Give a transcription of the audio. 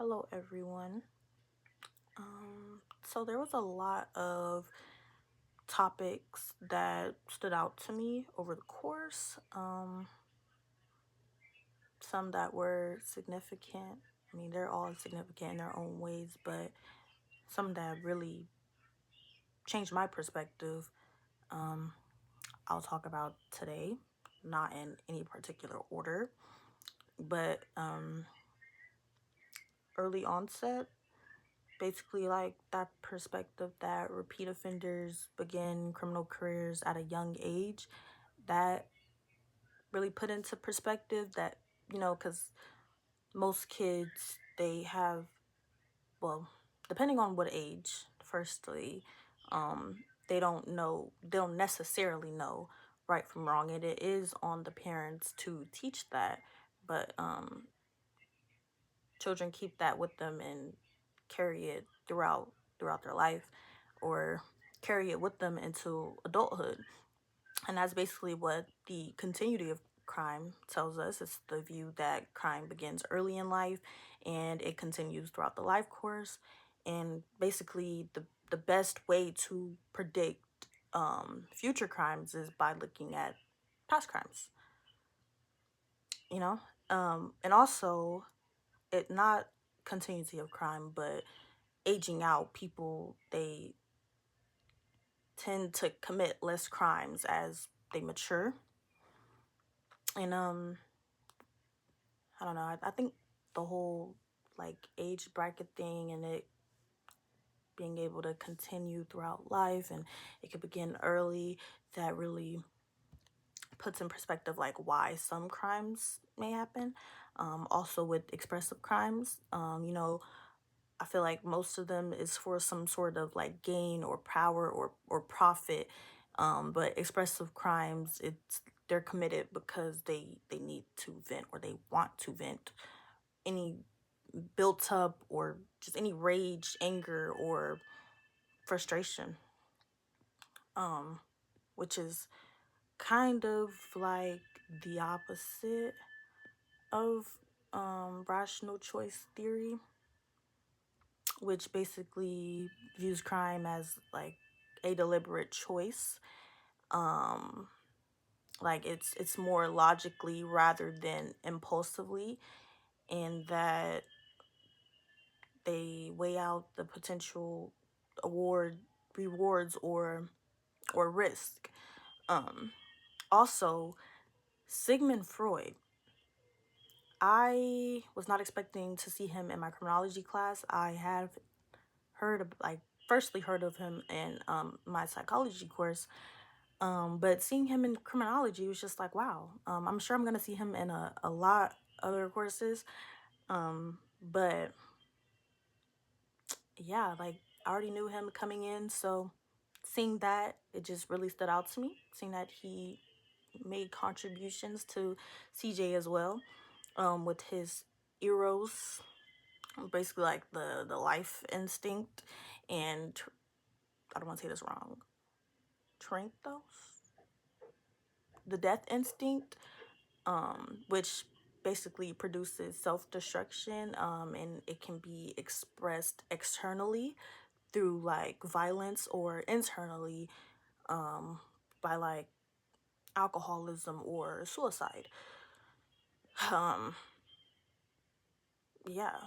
Hello, everyone. So there was a lot of topics that stood out to me over the course. Some that were significant. I mean, they're all significant in their own ways, but some that really changed my perspective. Um, I'll talk about today, not in any particular order, but early onset. Basically, like that perspective that repeat offenders begin criminal careers at a young age, that really put into perspective that, because most kids, they have, well, depending on what age, firstly, they don't necessarily know right from wrong, and it is on the parents to teach that, but children keep that with them and carry it throughout their life, or carry it with them into adulthood. And that's basically what the continuity of crime tells us. It's the view that crime begins early in life and it continues throughout the life course. And basically, the best way to predict future crimes is by looking at past crimes, you know? And also, it not continuity of crime, but aging out. People, they tend to commit less crimes as they mature. And I don't know. I think the whole like age bracket thing and it being able to continue throughout life and it could begin early, that really puts in perspective like why some crimes may happen. Also with expressive crimes, I feel like most of them is for some sort of like gain or power or profit. But expressive crimes, they're committed because they need to vent or they want to vent any built up or just any rage, anger, or frustration. Um, which is kind of like the opposite of rational choice theory, which basically views crime as like a deliberate choice. Um, like it's more logically rather than impulsively, and that they weigh out the potential award rewards or risk. Um, Also, Sigmund Freud. I was not expecting to see him in my criminology class. I have heard of, like, firstly heard of him in my psychology course. But seeing him in criminology was just like, wow. I'm sure I'm gonna see him in a lot other courses. But yeah, like I already knew him coming in, so seeing that, it just really stood out to me. Seeing that he made contributions to CJ as well, with his eros, basically like the life instinct, and I don't want to say this wrong, Trenthos, the death instinct, which basically produces self-destruction, and it can be expressed externally through like violence or internally, um, by like alcoholism or suicide. Um, yeah.